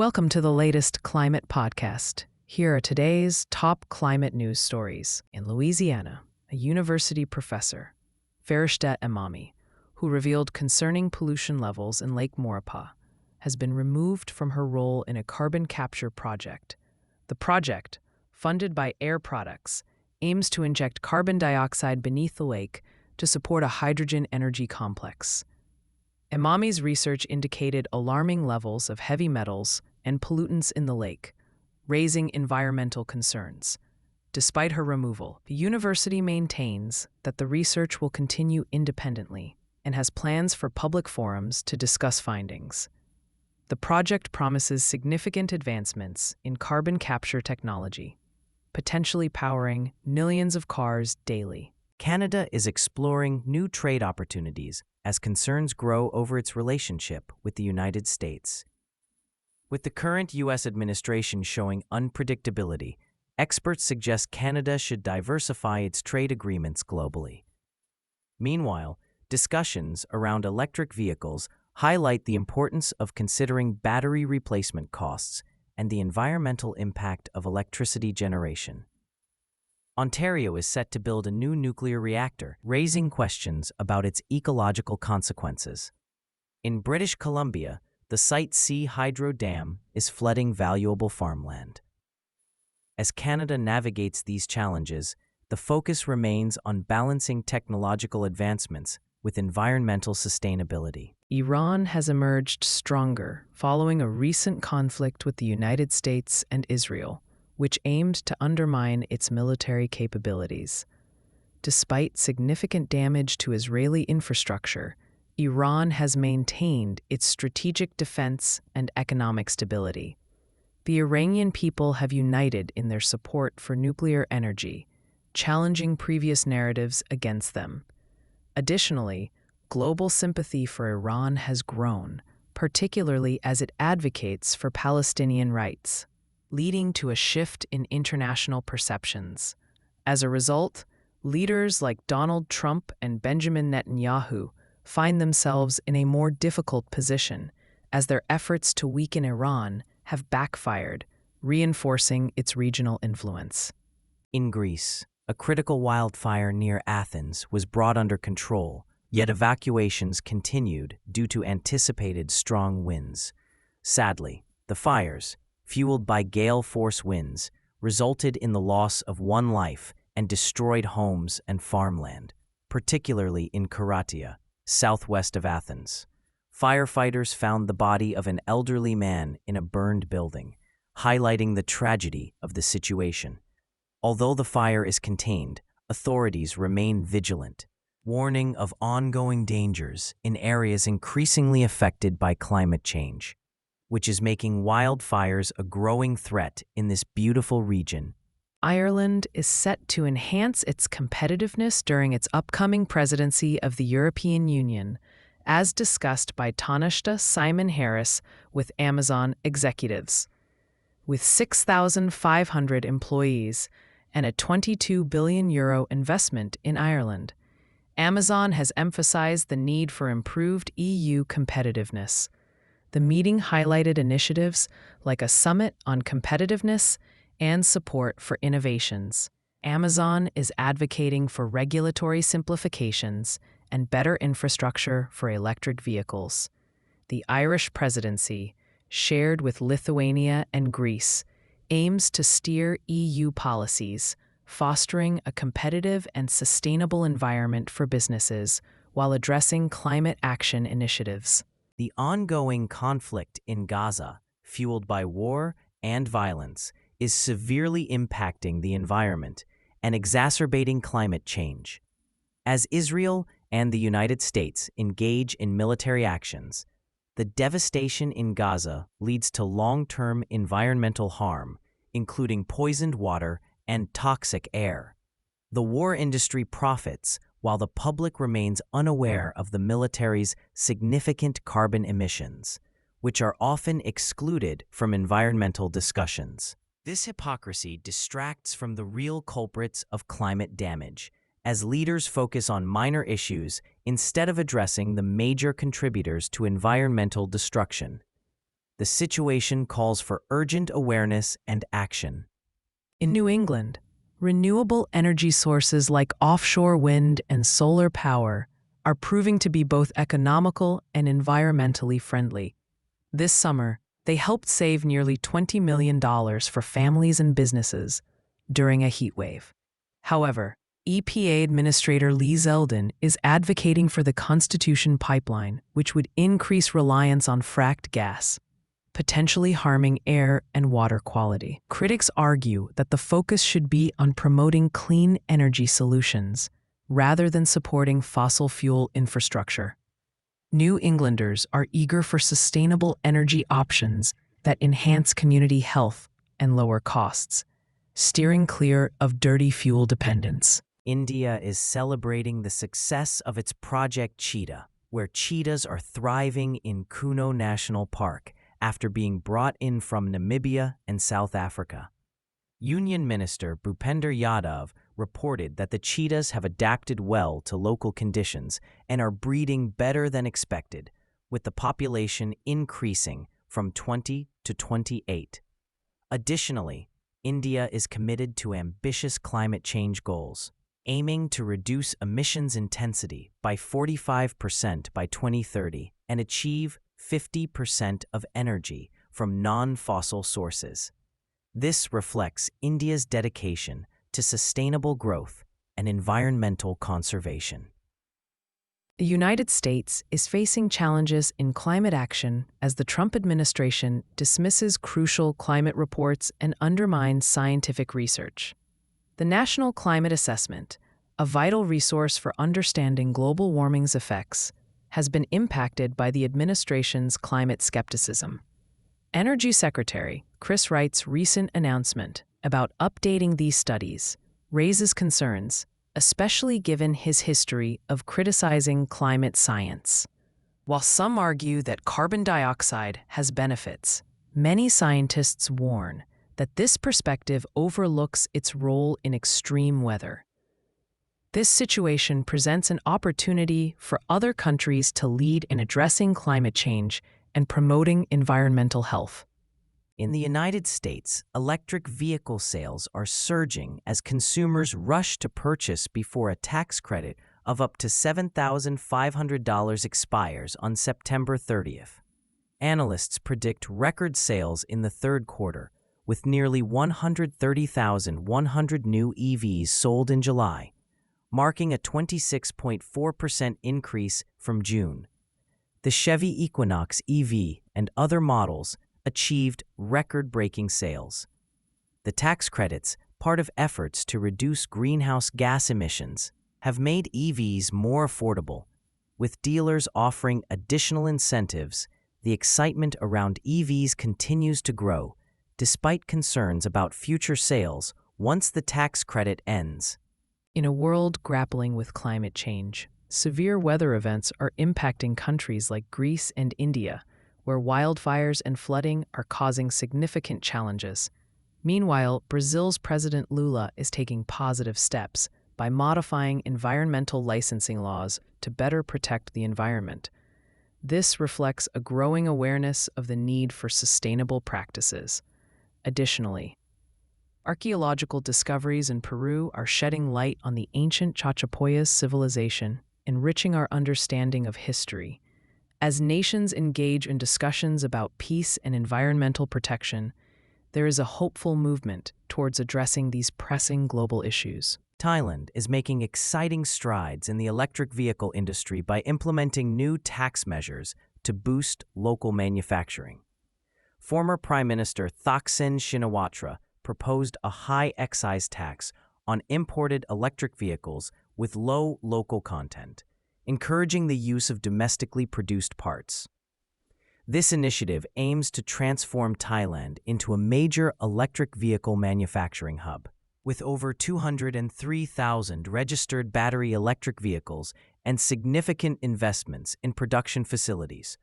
Welcome to the latest climate podcast. Here are today's top climate news stories. In Louisiana, a university professor, Ferishteh Emami, who revealed concerning pollution levels in Lake Maurepas, has been removed from her role in a carbon capture project. The project, funded by Air Products, aims to inject carbon dioxide beneath the lake to support a hydrogen energy complex. Emami's research indicated alarming levels of heavy metals and pollutants in the lake, raising environmental concerns. Despite her removal, the university maintains that the research will continue independently and has plans for public forums to discuss findings. The project promises significant advancements in carbon capture technology, potentially powering millions of cars daily. Canada is exploring new trade opportunities as concerns grow over its relationship with the United States. With the current U.S. administration showing unpredictability, experts suggest Canada should diversify its trade agreements globally. Meanwhile, discussions around electric vehicles highlight the importance of considering battery replacement costs and the environmental impact of electricity generation. Ontario is set to build a new nuclear reactor, raising questions about its ecological consequences. In British Columbia, the Site C hydro dam is flooding valuable farmland. As Canada navigates these challenges, the focus remains on balancing technological advancements with environmental sustainability. Iran has emerged stronger following a recent conflict with the United States and Israel, which aimed to undermine its military capabilities. Despite significant damage to Israeli infrastructure, Iran has maintained its strategic defense and economic stability. The Iranian people have united in their support for nuclear energy, challenging previous narratives against them. Additionally, global sympathy for Iran has grown, particularly as it advocates for Palestinian rights, leading to a shift in international perceptions. As a result, leaders like Donald Trump and Benjamin Netanyahu find themselves in a more difficult position as their efforts to weaken Iran have backfired, reinforcing its regional influence. In Greece, a critical wildfire near Athens was brought under control, yet evacuations continued due to anticipated strong winds. Sadly, the fires, fueled by gale-force winds, resulted in the loss of one life and destroyed homes and farmland, particularly in Karatia, southwest of Athens. Firefighters found the body of an elderly man in a burned building, highlighting the tragedy of the situation. Although the fire is contained, authorities remain vigilant, warning of ongoing dangers in areas increasingly affected by climate change, which is making wildfires a growing threat in this beautiful region. Ireland is set to enhance its competitiveness during its upcoming presidency of the European Union, as discussed by Taoiseach Simon Harris with Amazon executives. With 6,500 employees and a €22 billion investment in Ireland, Amazon has emphasized the need for improved EU competitiveness. The meeting highlighted initiatives like a summit on competitiveness and support for innovations. Amazon is advocating for regulatory simplifications and better infrastructure for electric vehicles. The Irish presidency, shared with Lithuania and Greece, aims to steer EU policies, fostering a competitive and sustainable environment for businesses while addressing climate action initiatives. The ongoing conflict in Gaza, fueled by war and violence, is severely impacting the environment and exacerbating climate change. As Israel and the United States engage in military actions, the devastation in Gaza leads to long-term environmental harm, including poisoned water and toxic air. The war industry profits while the public remains unaware of the military's significant carbon emissions, which are often excluded from environmental discussions. This hypocrisy distracts from the real culprits of climate damage, as leaders focus on minor issues instead of addressing the major contributors to environmental destruction. the situation calls for urgent awareness and action. In New England, renewable energy sources like offshore wind and solar power are proving to be both economical and environmentally friendly. This summer, they helped save nearly $20 million for families and businesses during a heat wave. However, EPA Administrator Lee Zeldin is advocating for the Constitution pipeline, which would increase reliance on fracked gas, potentially harming air and water quality. Critics argue that the focus should be on promoting clean energy solutions rather than supporting fossil fuel infrastructure. New Englanders are eager for sustainable energy options that enhance community health and lower costs, steering clear of dirty fuel dependence. India is celebrating the success of its Project Cheetah, where cheetahs are thriving in Kuno National Park after being brought in from Namibia and South Africa. Union Minister Bhupender Yadav reported that the cheetahs have adapted well to local conditions and are breeding better than expected, with the population increasing from 20 to 28. Additionally, India is committed to ambitious climate change goals, aiming to reduce emissions intensity by 45% by 2030 and achieve 50% of energy from non-fossil sources. This reflects India's dedication to sustainable growth and environmental conservation. The United States is facing challenges in climate action as the Trump administration dismisses crucial climate reports and undermines scientific research. The National Climate Assessment, a vital resource for understanding global warming's effects, has been impacted by the administration's climate skepticism. Energy Secretary Chris Wright's recent announcement about updating these studies raises concerns, especially given his history of criticizing climate science. While some argue that carbon dioxide has benefits, many scientists warn that this perspective overlooks its role in extreme weather. This situation presents an opportunity for other countries to lead in addressing climate change and promoting environmental health. In the United States, electric vehicle sales are surging as consumers rush to purchase before a tax credit of up to $7,500 expires on September 30th. Analysts predict record sales in the third quarter, with nearly 130,100 new EVs sold in July, marking a 26.4% increase from June. The Chevy Equinox EV and other models achieved record-breaking sales. The tax credits, part of efforts to reduce greenhouse gas emissions, have made EVs more affordable. With dealers offering additional incentives, the excitement around EVs continues to grow, despite concerns about future sales once the tax credit ends. In a world grappling with climate change, severe weather events are impacting countries like Greece and India, where wildfires and flooding are causing significant challenges. Meanwhile, Brazil's President Lula is taking positive steps by modifying environmental licensing laws to better protect the environment. This reflects a growing awareness of the need for sustainable practices. Additionally, archaeological discoveries in Peru are shedding light on the ancient Chachapoyas civilization, enriching our understanding of history. As nations engage in discussions about peace and environmental protection, there is a hopeful movement towards addressing these pressing global issues. Thailand is making exciting strides in the electric vehicle industry by implementing new tax measures to boost local manufacturing. Former Prime Minister Thaksin Shinawatra proposed a high excise tax on imported electric vehicles with low local content, encouraging the use of domestically produced parts. This initiative aims to transform Thailand into a major electric vehicle manufacturing hub. With over 203,000 registered battery electric vehicles and significant investments in production facilities,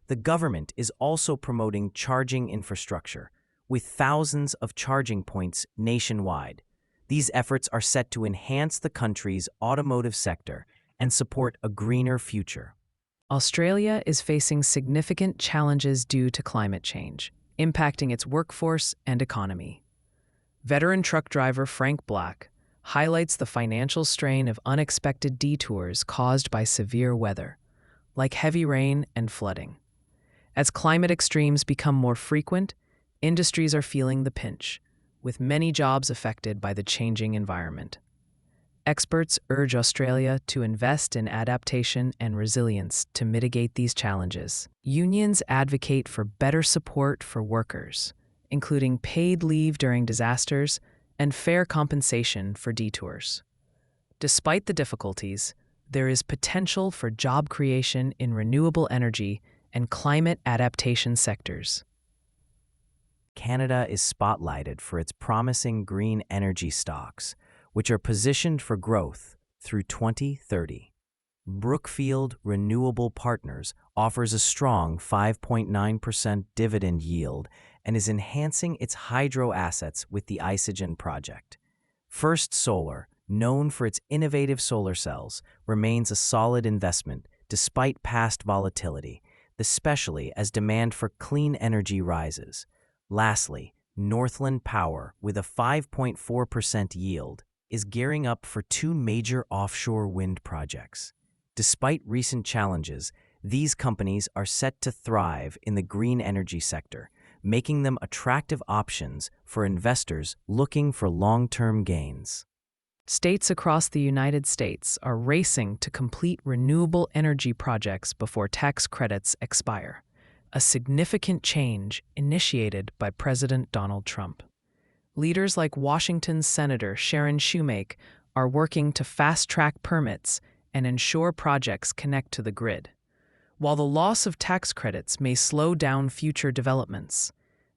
the government is also promoting charging infrastructure, with thousands of charging points nationwide. These efforts are set to enhance the country's automotive sector and support a greener future. Australia is facing significant challenges due to climate change, impacting its workforce and economy. Veteran truck driver Frank Black highlights the financial strain of unexpected detours caused by severe weather, like heavy rain and flooding. As climate extremes become more frequent, industries are feeling the pinch, with many jobs affected by the changing environment. Experts urge Australia to invest in adaptation and resilience to mitigate these challenges. Unions advocate for better support for workers, including paid leave during disasters and fair compensation for detours. Despite the difficulties, there is potential for job creation in renewable energy and climate adaptation sectors. Canada is spotlighted for its promising green energy stocks, which are positioned for growth through 2030. Brookfield Renewable Partners offers a strong 5.9% dividend yield and is enhancing its hydro assets with the Isogen project. First Solar, known for its innovative solar cells, remains a solid investment despite past volatility, especially as demand for clean energy rises. Lastly, Northland Power, with a 5.4% yield, is gearing up for two major offshore wind projects. Despite recent challenges, these companies are set to thrive in the green energy sector, making them attractive options for investors looking for long-term gains. States across the United States are racing to complete renewable energy projects before tax credits expire, a significant change initiated by President Donald Trump. Leaders like Washington's Senator Sharon Shoemake are working to fast-track permits and ensure projects connect to the grid. While the loss of tax credits may slow down future developments,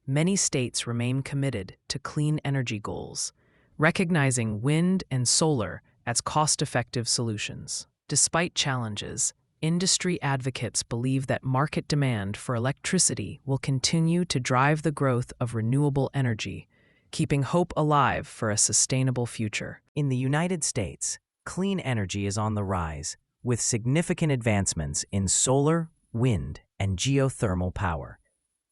many states remain committed to clean energy goals, recognizing wind and solar as cost-effective solutions. Despite challenges, industry advocates believe that market demand for electricity will continue to drive the growth of renewable energy, keeping hope alive for a sustainable future. In the United States, clean energy is on the rise, with significant advancements in solar, wind, and geothermal power.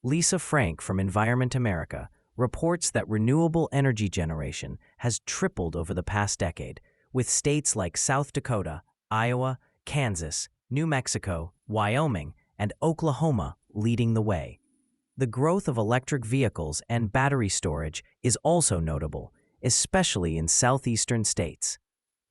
Lisa Frank from Environment America reports that renewable energy generation has tripled over the past decade, with states like South Dakota, Iowa, Kansas, New Mexico, Wyoming, and Oklahoma leading the way. The growth of electric vehicles and battery storage is also notable, especially in southeastern states.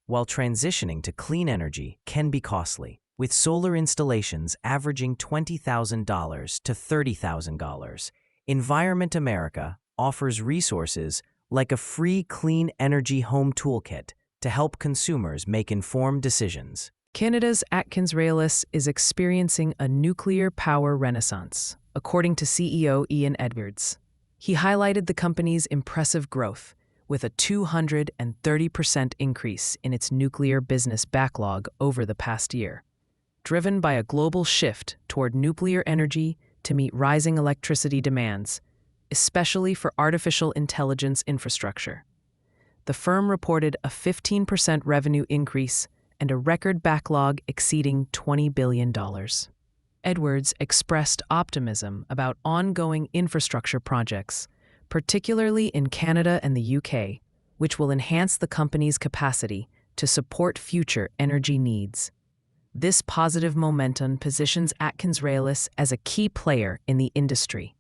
While transitioning to clean energy can be costly, with solar installations averaging $20,000 to $30,000, Environment America offers resources like a free clean energy home toolkit to help consumers make informed decisions. Canada's Athens Realis is experiencing a nuclear power renaissance, according to CEO Ian Edwards. He highlighted the company's impressive growth, with a 230% increase in its nuclear business backlog over the past year, driven by a global shift toward nuclear energy to meet rising electricity demands, especially for artificial intelligence infrastructure. The firm reported a 15% revenue increase and a record backlog exceeding $20 billion. Edwards expressed optimism about ongoing infrastructure projects, particularly in Canada and the UK, which will enhance the company's capacity to support future energy needs. This positive momentum positions Athens Realis as a key player in the industry.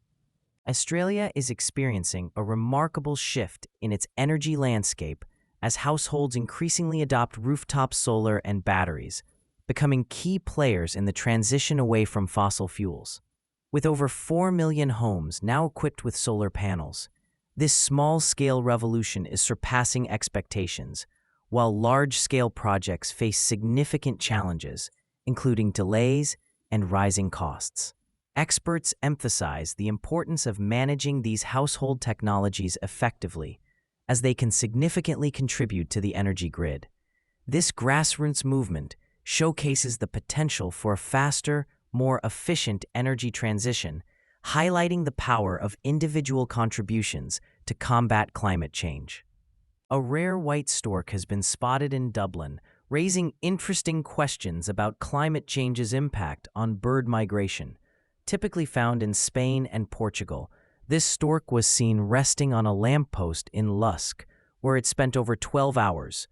Australia is experiencing a remarkable shift in its energy landscape as households increasingly adopt rooftop solar and batteries, becoming key players in the transition away from fossil fuels. With over 4 million homes now equipped with solar panels, this small-scale revolution is surpassing expectations, while large-scale projects face significant challenges, including delays and rising costs. Experts emphasize the importance of managing these household technologies effectively, as they can significantly contribute to the energy grid. This grassroots movement showcases the potential for a faster, more efficient energy transition, highlighting the power of individual contributions to combat climate change. A rare white stork has been spotted in Dublin, raising interesting questions about climate change's impact on bird migration. Typically found in Spain and Portugal, this stork was seen resting on a lamppost in Lusk, where it spent over 12 hours.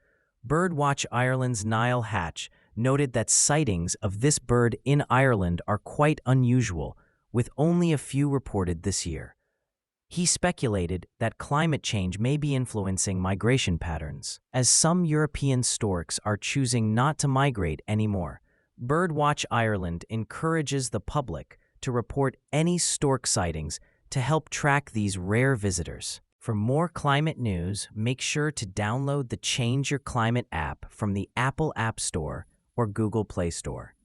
Birdwatch Ireland's Niall Hatch noted that sightings of this bird in Ireland are quite unusual, with only a few reported this year. He speculated that climate change may be influencing migration patterns, as some European storks are choosing not to migrate anymore. Birdwatch Ireland encourages the public to report any stork sightings to help track these rare visitors. For more climate news, make sure to download the Change Your Climate app from the Apple App Store or Google Play Store.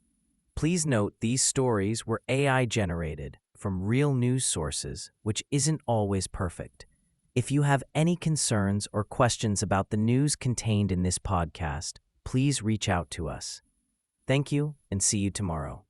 Please note these stories were AI-generated from real news sources, which isn't always perfect. If you have any concerns or questions about the news contained in this podcast, please reach out to us. Thank you, and see you tomorrow.